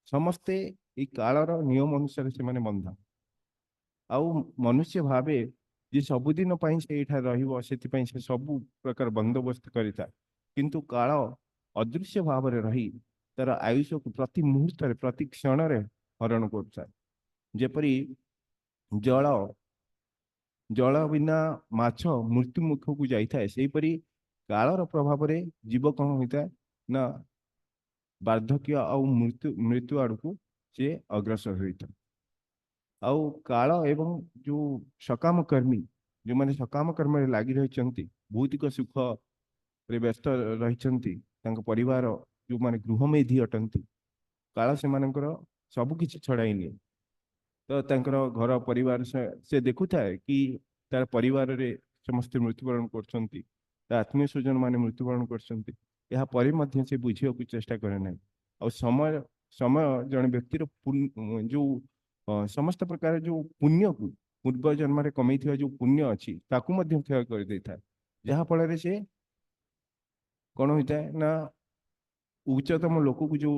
ସମସ୍ତେ ଏଇ କାଳର ନିୟମ ଅନୁସାରେ ସେମାନେ ବନ୍ଧା। ଆଉ ମନୁଷ୍ୟ ଭାବେ ଯେ ସବୁଦିନ ପାଇଁ ସେ ଏଇଠାରେ ରହିବ, ସେଥିପାଇଁ ସେ ସବୁ ପ୍ରକାର ବନ୍ଦୋବସ୍ତ କରିଥାଏ। କିନ୍ତୁ କାଳ ଅଦୃଶ୍ୟ ଭାବରେ ରହି ତାର ଆୟୁଷକୁ ପ୍ରତି ମୁହୂର୍ତ୍ତରେ ପ୍ରତି କ୍ଷଣରେ ହରଣ କରୁଥାଏ। ଯେପରି ଜଳ ବିନା ମାଛ ମୃତ୍ୟୁ ମୁଖକୁ ଯାଇଥାଏ, ସେହିପରି କାଳର ପ୍ରଭାବରେ ଜୀବ କ'ଣ ହୋଇଥାଏ ନା ବାର୍ଦ୍ଧକ୍ୟ ଆଉ ମୃତ୍ୟୁ ଆଡ଼କୁ ସେ ଅଗ୍ରସର ହୋଇଥାଏ। ଆଉ କାଳ ଏବଂ ଯୋଉ ସକାମ କର୍ମୀ, ଯେଉଁମାନେ ସକାମ କର୍ମରେ ଲାଗି ରହିଛନ୍ତି, ଭୌତିକ ସୁଖରେ ବ୍ୟସ୍ତ ରହିଛନ୍ତି, ତାଙ୍କ ପରିବାର ଯେଉଁମାନେ ଗୃହମେଧି ଅଟନ୍ତି, କାଳ ସେମାନଙ୍କର ସବୁ କିଛି ଛଡ଼ାଇ ନିଏ। ତ ତାଙ୍କର ଘର ପରିବାର ସେ ଦେଖୁଥାଏ କି ତାର ପରିବାରରେ ସମସ୍ତେ ମୃତ୍ୟୁବରଣ କରୁଛନ୍ତି, ତା ଆତ୍ମୀୟ ସ୍ୱଜନ ମାନେ ମୃତ୍ୟୁବରଣ କରୁଛନ୍ତି, ଏହା ପରେ ମଧ୍ୟ ସେ ବୁଝିବାକୁ ଚେଷ୍ଟା କରେ ନାହିଁ। ଆଉ ସମୟ ଜଣେ ବ୍ୟକ୍ତିର ଯୋଉ ସମସ୍ତ ପ୍ରକାର ଯୋଉ ପୁଣ୍ୟକୁ ପୂର୍ବ ଜନ୍ମରେ କମେଇଥିବା ଯୋଉ ପୁଣ୍ୟ ଅଛି ତାକୁ ମଧ୍ୟ କ୍ଷୟ କରିଦେଇଥାଏ। ଯାହା ଫଳରେ ସେ କ'ଣ ହୋଇଥାଏ ନା ଉଚ୍ଚତମ ଲୋକକୁ ଯୋଉ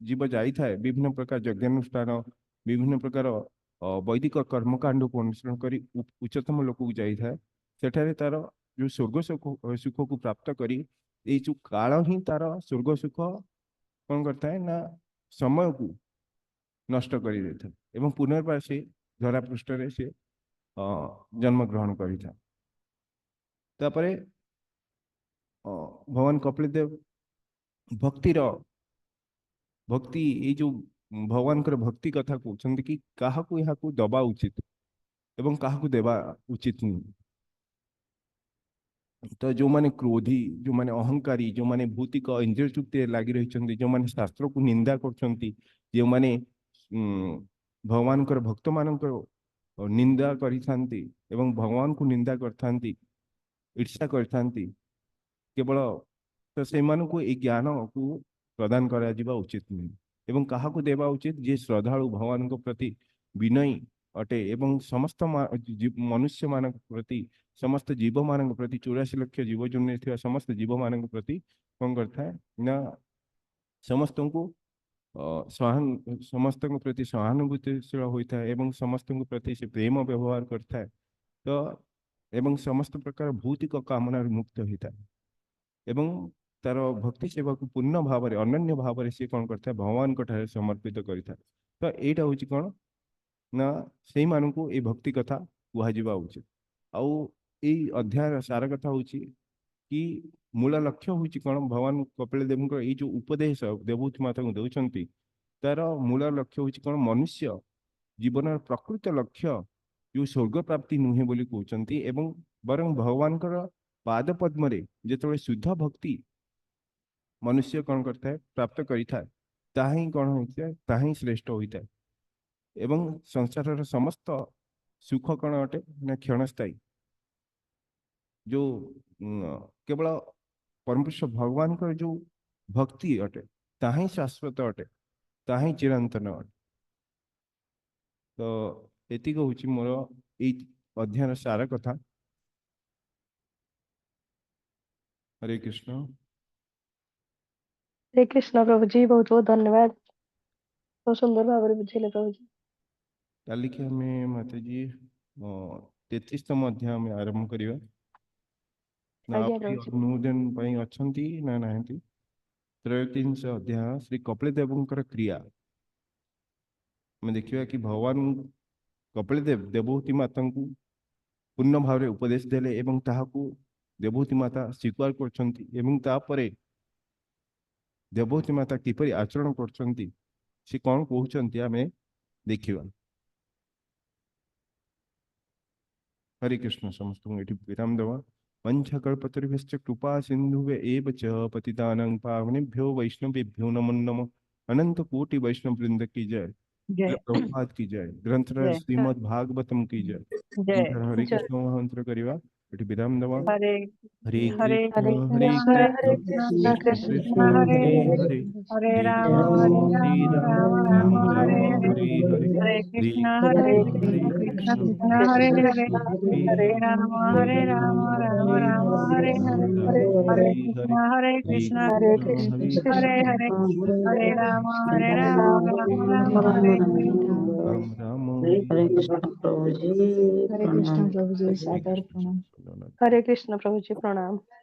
ଜୀବ ଯାଇଥାଏ, ବିଭିନ୍ନ ପ୍ରକାର ଯଜ୍ଞାନୁଷ୍ଠାନ, ବିଭିନ୍ନ ପ୍ରକାର ବୈଦିକ କର୍ମକାଣ୍ଡକୁ ଅନୁସରଣ କରି ଉଚ୍ଚତମ ଲୋକକୁ ଯାଇଥାଏ। ସେଠାରେ ତାର ଯୋଉ ସ୍ୱର୍ଗ ସୁଖକୁ ପ୍ରାପ୍ତ କରି ଏଇ ଯୋଉ କାଳ ହିଁ ତାର ସ୍ୱର୍ଗ ସୁଖ କ'ଣ କରିଥାଏ ନା ସମୟକୁ ନଷ୍ଟ କରିଦେଇଥାଏ ଏବଂ ପୁନର୍ବାର ସେ ଧରା ପୃଷ୍ଠରେ ସେ ଜନ୍ମଗ୍ରହଣ କରିଥାଏ। ତାପରେ ଭଗବାନ କପିଳଦେବ ଭକ୍ତି ଏଇ ଯୋଉ ଭଗବାନଙ୍କର ଭକ୍ତି କଥା କହୁଛନ୍ତି କି କାହାକୁ ଏହାକୁ ଦବା ଉଚିତ ଏବଂ କାହାକୁ ଦେବା ଉଚିତ ନୁହେଁ। ତ ଯେଉଁମାନେ କ୍ରୋଧୀ, ଯେଉଁମାନେ ଅହଂକାରୀ, ଯେଉଁମାନେ ଭୌତିକ ଇନ୍ଦ୍ରିୟ ତୃପ୍ତିରେ ଲାଗି ରହିଛନ୍ତି, ଯେଉଁମାନେ ଶାସ୍ତ୍ରକୁ ନିନ୍ଦା କରୁଛନ୍ତି, ଯେଉଁମାନେ ଭଗବାନଙ୍କର ଭକ୍ତମାନଙ୍କର निंदा करिथांती एवं भगवान को निंदा करथांती ईर्ष्या करथांती केवल तो सेमानंकु ए ज्ञान को प्रदान करा जिबा उचित नहीं एवं काहाकू देवा उचित जे श्रद्धालु भगवान को प्रति विनयी अटे एवं समस्त मनुष्य मान प्रति समस्त जीव मान प्रति 84 लाख जीव जन्म थिबा समस्त जीव मान प्रति कौन करता है ना समस्त को समस्त प्रति सहानुभूतिशील होता है एवं समस्त प्रति से प्रेम व्यवहार करता है तो एवं समस्त प्रकार भौतिक कामना मुक्त होता है एवं तार भक्ति सेवा को पूर्ण भाव में अनन्य भाव में सी कौन करता है भगवान को ठारे समर्पित करता है तो यहाँ हूँ कौन ना से मानू ये भक्ति कथा कहवा उचित आउ यही अध्याय सार कथा हूँ कि मूल लक्ष्य हूँ कौन भगवान कपिल देव ये जो उपदेश देवहूति माता को दौरान तार मूल लक्ष्य हूँ कौन मनुष्य जीवन प्रकृत लक्ष्य जो स्वर्ग प्राप्ति नुहे बोली कहते एवं बरं भगवान पाद पद्म जो शुद्ध भक्ति मनुष्य कौन करता है प्राप्त करिथा ताही कौन होता है ताही श्रेष्ठ होता है एवं संसार समस्त सुख कौन अटे ना क्षणस्थायी जो केवल परमेश्वर भगवान का जो भक्ति अटे ताही शाश्वत अटे ताही चिरंतन अटे तो एति हूँ मोर ये अध्ययन सार कथा हरे कृष्ण हरे कृष्ण प्रभु जी, बहुत बहुत धन्यवाद, बहुत सुंदर भाव में बुझेले प्रभु जी। काली के हमें माता जी 33तम अध्याय हमें आरंभ करिवा ना आज्ञा कोई प्रभु जी। अनुमोदन पई अछंती ना नाहंती 33 अध्याय श्री कपिल देवंकर क्रिया हमें देखिवा कि भगवान कपिल देव देवहूति माता को पूर्ण भाव में उपदेश देले एवं ताहाकू देवहूति माता स्वीकार करछंती एवं तापरे देवहूति माता किपरि आचरण करछंती से कौन कहउछंती हमें देखिवा हरे कृष्ण समस्त को एठी विराम देवा पंचकल्पतरुभ्यश्च कृपा सिंधुवे एव च पतितानां पावनेभ्यो वैष्णवेभ्यो नमो नमः अनंत कोटि वैष्णव वृंद की जय जय प्रभुपाद की जय ग्रंथराज जय श्रीमद् भागवतम की जय जय हरे जय। कृष्ण महामंत्र करिवा एठी विराम देवा हरे हरे हरे हरे कृष्ण कृष्ण कृष्ण कृष्ण कृष्ण हरे हरे हरे हरे हरे हरे राम राम हरे हरे राम राम राम राम राम हरे राम हरे हरे हरे हरे हरे हरे हरे कृष्ण हरे कृष्ण कृष्ण कृष्ण हरे कृष्ण हरे कृष्ण हरे हरे हरे हरे हरे राम राम राम हरे राम राम हरे राम हरे राम हरे हरे हरे कृष्ण हरे हरे कृष्ण कृष्ण हरे हरे कृष्ण हरे कृष्ण हरे राम राम राम राम हरे राम राम हरे कृष्ण प्रभु जी हरे कृष्ण प्रणाम। प्रभु जी, हरे सादर कृष्ण प्रणाम। जगन्नाथ। हरे कृष्ण प्रभु जी, प्रणाम।